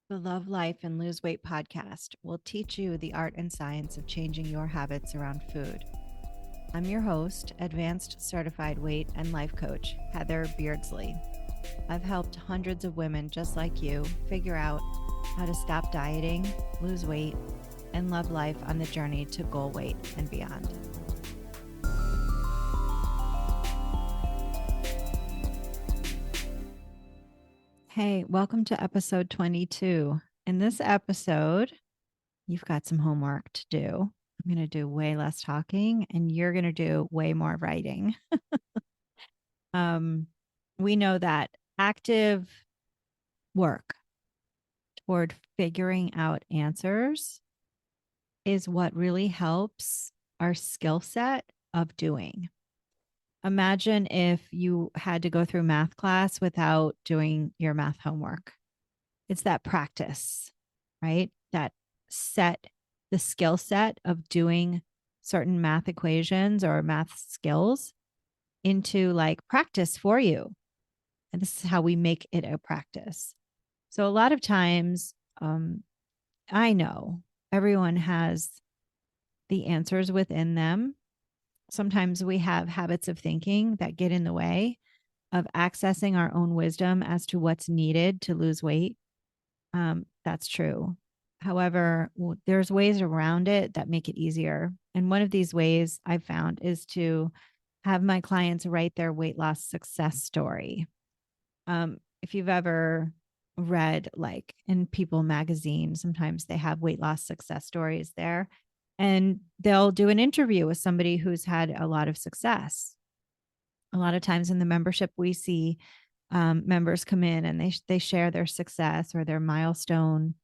The Love Life and Lose Weight podcast will teach you the art and science of changing your habits around food. I'm your host, advanced certified weight and life coach, Heather Beardsley. I've helped hundreds of women just like you figure out how to stop dieting, lose weight, and love life on the journey to goal weight and beyond. Hey, welcome to episode 22. In this episode, you've got some homework to do. I'm going to do way less talking and you're going to do way more writing. We know that active work toward figuring out answers is what really helps our skill set of doing. Imagine if you had to go through math class without doing your math homework. It's that practice, right? That set the skill set of doing certain math equations or math skills into like practice for you. And this is how we make it a practice. So a lot of times, I know everyone has the answers within them. Sometimes we have habits of thinking that get in the way of accessing our own wisdom as to what's needed to lose weight. That's true. However, there's ways around it that make it easier. And one of these ways I've found is to have my clients write their weight loss success story. If you've ever read like in People magazine, sometimes they have weight loss success stories there, and they'll do an interview with somebody who's had a lot of success. A lot of times in the membership, we see members come in and they share their success or their milestone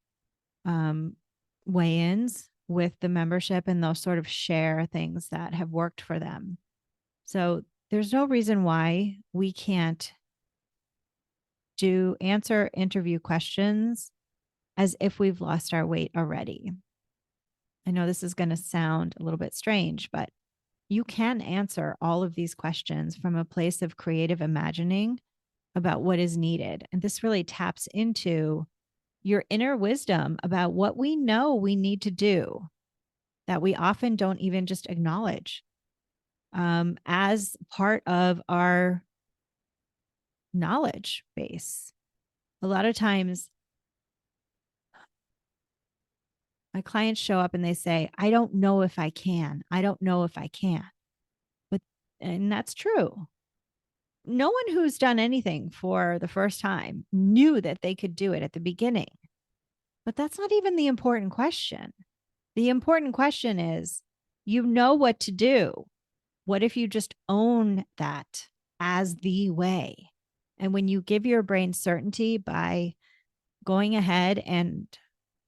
weigh-ins with the membership, and they'll sort of share things that have worked for them. So there's no reason why we can't answer interview questions as if we've lost our weight already. I know this is going to sound a little bit strange, but you can answer all of these questions from a place of creative imagining about what is needed. And this really taps into your inner wisdom about what we know we need to do that we often don't even just acknowledge as part of our knowledge base. A lot of times, my clients show up and they say, I don't know if I can. I don't know if I can. And that's true. No one who's done anything for the first time knew that they could do it at the beginning. But that's not even the important question. The important question is, you know what to do. What if you just own that as the way? And when you give your brain certainty by going ahead and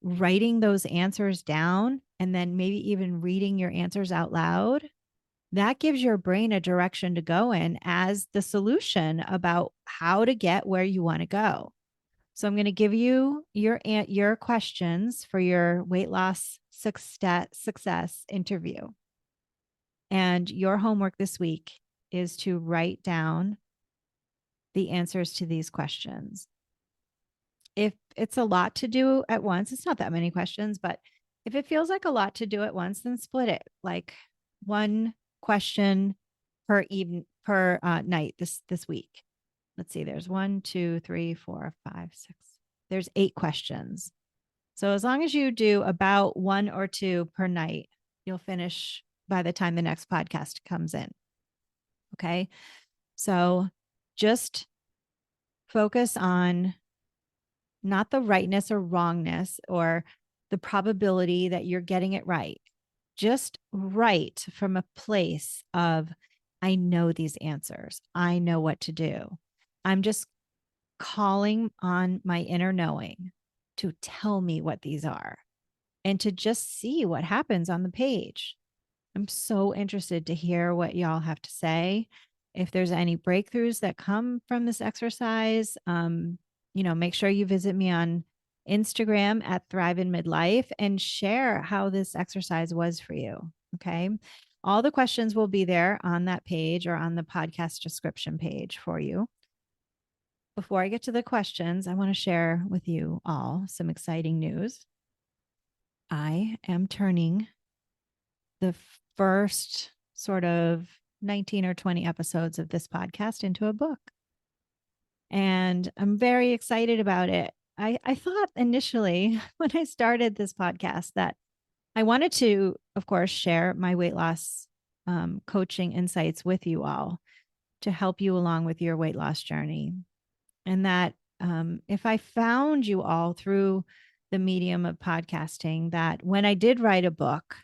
writing those answers down and then maybe even reading your answers out loud, that gives your brain a direction to go in as the solution about how to get where you want to go. So I'm going to give you your questions for your weight loss success interview. And your homework this week is to write down the answers to these questions. If it's a lot to do at once, it's not that many questions, but if it feels like a lot to do at once, then split it, like one question per night this week. Let's see, there's 1, 2, 3, 4, 5, 6. There's 8 questions. So as long as you do about 1 or 2 per night, you'll finish by the time the next podcast comes in. Okay. So just focus on not the rightness or wrongness or the probability that you're getting it right. Just write from a place of, I know these answers. I know what to do. I'm just calling on my inner knowing to tell me what these are and to just see what happens on the page. I'm so interested to hear what y'all have to say. If there's any breakthroughs that come from this exercise, make sure you visit me on Instagram at Thrive in Midlife and share how this exercise was for you. Okay. All the questions will be there on that page or on the podcast description page for you. Before I get to the questions, I want to share with you all some exciting news. I am turning the first sort of 19 or 20 episodes of this podcast into a book. And I'm very excited about it. I thought initially when I started this podcast that I wanted to, of course, share my weight loss coaching insights with you all to help you along with your weight loss journey. And that if I found you all through the medium of podcasting, that when I did write a book,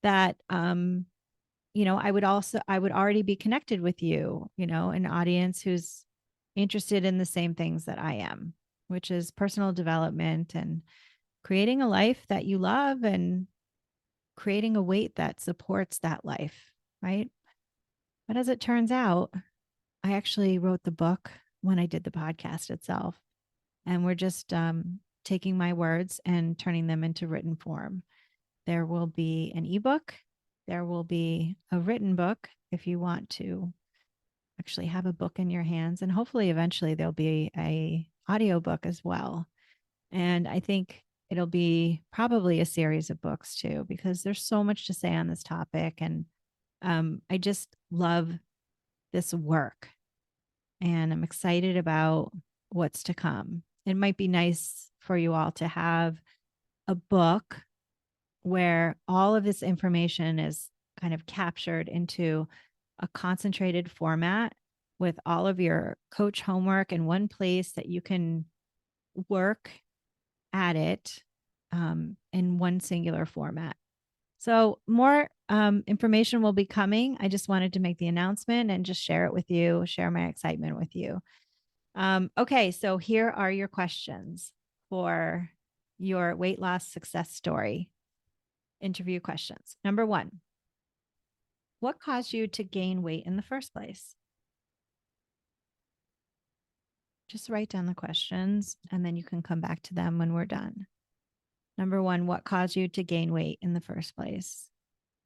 that I would already be connected with you, an audience who's interested in the same things that I am, which is personal development and creating a life that you love and creating a weight that supports that life, right? But as it turns out, I actually wrote the book when I did the podcast itself. And we're just taking my words and turning them into written form. There will be an ebook. There will be a written book if you want to actually have a book in your hands. And hopefully eventually there'll be a audiobook as well. And I think it'll be probably a series of books too, because there's so much to say on this topic. And I just love this work. And I'm excited about what's to come. It might be nice for you all to have a book where all of this information is kind of captured into a concentrated format with all of your coach homework in one place that you can work at it in one singular format. So more information will be coming. I just wanted to make the announcement and just share it with you, share my excitement with you. Okay, so here are your questions for your weight loss success story interview questions. Number 1, what caused you to gain weight in the first place? Just write down the questions and then you can come back to them when we're done. Number 1, what caused you to gain weight in the first place?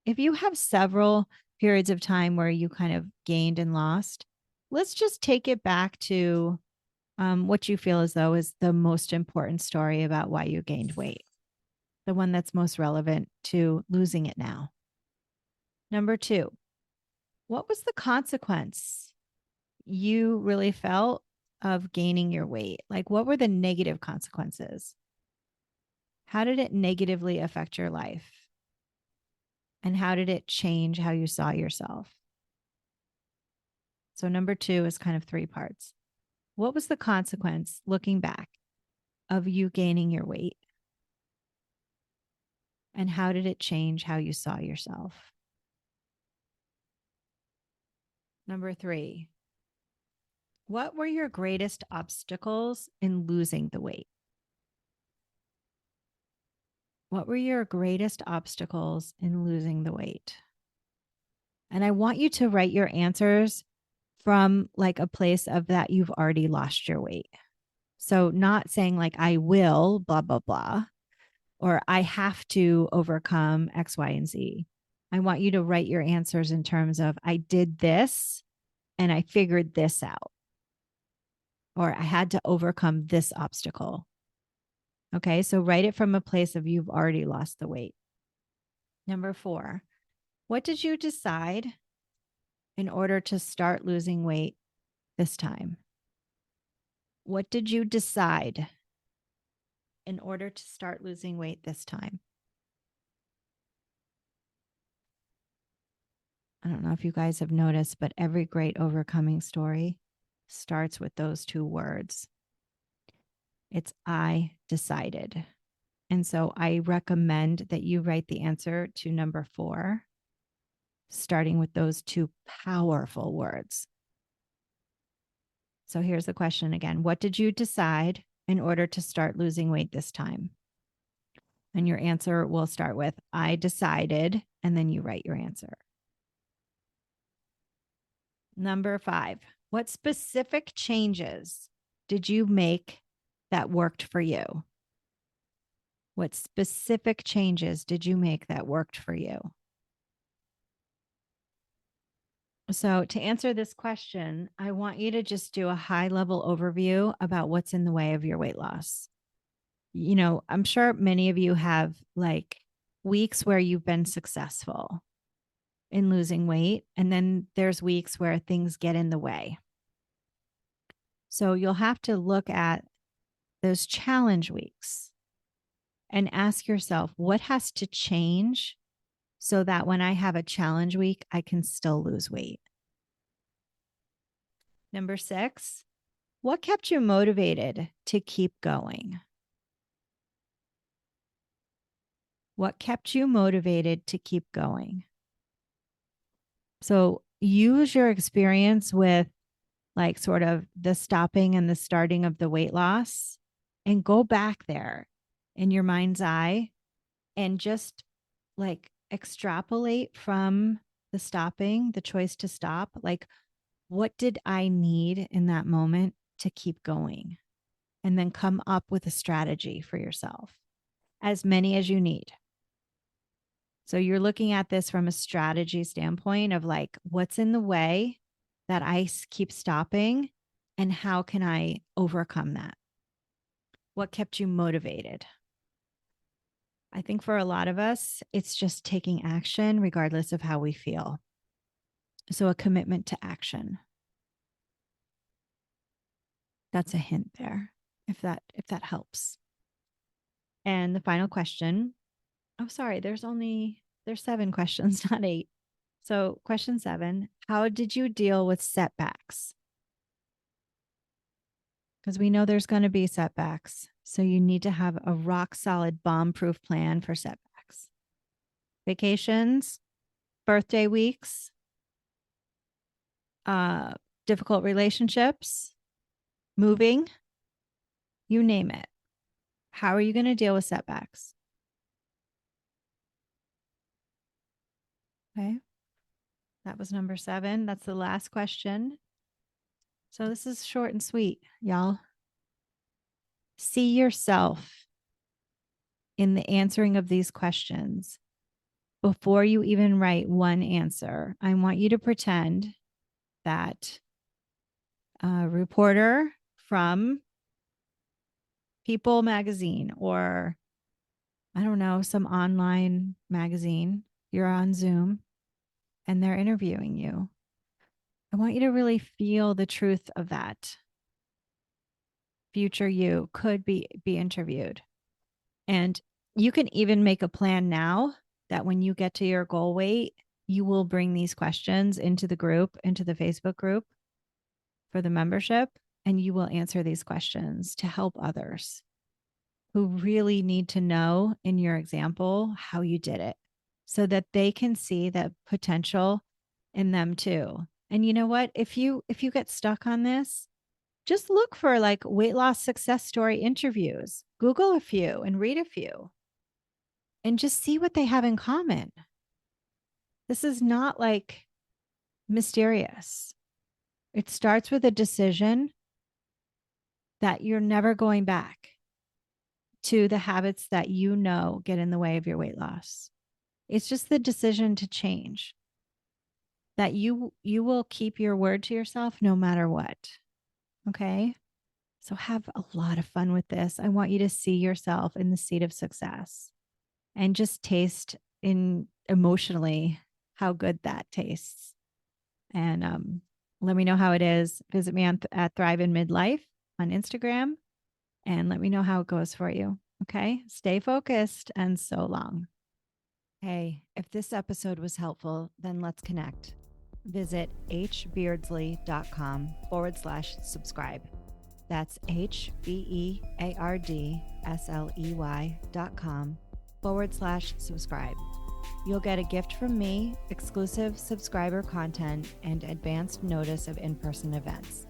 If you have several periods of time where you kind of gained and lost, let's just take it back to what you feel as though is the most important story about why you gained weight, the one that's most relevant to losing it now. Number 2, what was the consequence you really felt of gaining your weight? Like, what were the negative consequences? How did it negatively affect your life? And how did it change how you saw yourself? So number 2 is kind of 3 parts. What was the consequence, looking back, of you gaining your weight? And how did it change how you saw yourself? Number 3, what were your greatest obstacles in losing the weight? What were your greatest obstacles in losing the weight? And I want you to write your answers from like a place of that you've already lost your weight. So not saying like, I will, blah, blah, blah, or I have to overcome X, Y, and Z. I want you to write your answers in terms of, I did this and I figured this out, or I had to overcome this obstacle. Okay, so write it from a place of you've already lost the weight. Number 4, what did you decide in order to start losing weight this time? What did you decide in order to start losing weight this time? I don't know if you guys have noticed, but every great overcoming story starts with those 2 words. It's I decided. And so I recommend that you write the answer to number 4, starting with those 2 powerful words. So here's the question again. What did you decide in order to start losing weight this time? And your answer will start with I decided, and then you write your answer. Number 5, what specific changes did you make that worked for you? What specific changes did you make that worked for you? So, to answer this question, I want you to just do a high level overview about what's in the way of your weight loss. I'm sure many of you have like weeks where you've been successful in losing weight, and then there's weeks where things get in the way. So, you'll have to look at those challenge weeks and ask yourself, what has to change so that when I have a challenge week, I can still lose weight? Number 6, what kept you motivated to keep going? What kept you motivated to keep going? So use your experience with like sort of the stopping and the starting of the weight loss and go back there in your mind's eye and just like extrapolate from the stopping, the choice to stop. Like, what did I need in that moment to keep going? And then come up with a strategy for yourself, as many as you need. So you're looking at this from a strategy standpoint of like, what's in the way that I keep stopping and how can I overcome that? What kept you motivated? I think for a lot of us, it's just taking action regardless of how we feel. So a commitment to action. That's a hint there, if that helps. And the final question. Oh, sorry, there's 7 questions, not 8. So, question 7, how did you deal with setbacks? Because we know there's going to be setbacks. So, you need to have a rock solid bomb proof plan for setbacks. Vacations, birthday weeks, difficult relationships, moving, you name it. How are you going to deal with setbacks? Okay. That was number 7. That's the last question. So this is short and sweet, y'all. See yourself in the answering of these questions before you even write one answer. I want you to pretend that a reporter from People magazine, or I don't know, some online magazine, you're on Zoom and they're interviewing you. I want you to really feel the truth of that. Future you could be interviewed. And you can even make a plan now that when you get to your goal weight, you will bring these questions into the group, into the Facebook group for the membership, and you will answer these questions to help others who really need to know in your example how you did it so that they can see that potential in them too. And you know what? If you get stuck on this, just look for like weight loss success story interviews. Google a few and read a few and just see what they have in common. This is not like mysterious. It starts with a decision that you're never going back to the habits that you know get in the way of your weight loss. It's just the decision to change, that you will keep your word to yourself no matter what. Okay? So have a lot of fun with this. I want you to see yourself in the seat of success and just taste in emotionally how good that tastes. And let me know how it is. Visit me at Thrive in Midlife on Instagram and let me know how it goes for you. Okay. Stay focused and so long. Hey, if this episode was helpful, then let's connect. Visit hbeardsley.com/subscribe. That's hbeardsley.com/subscribe. You'll get a gift from me, exclusive subscriber content, and advanced notice of in-person events.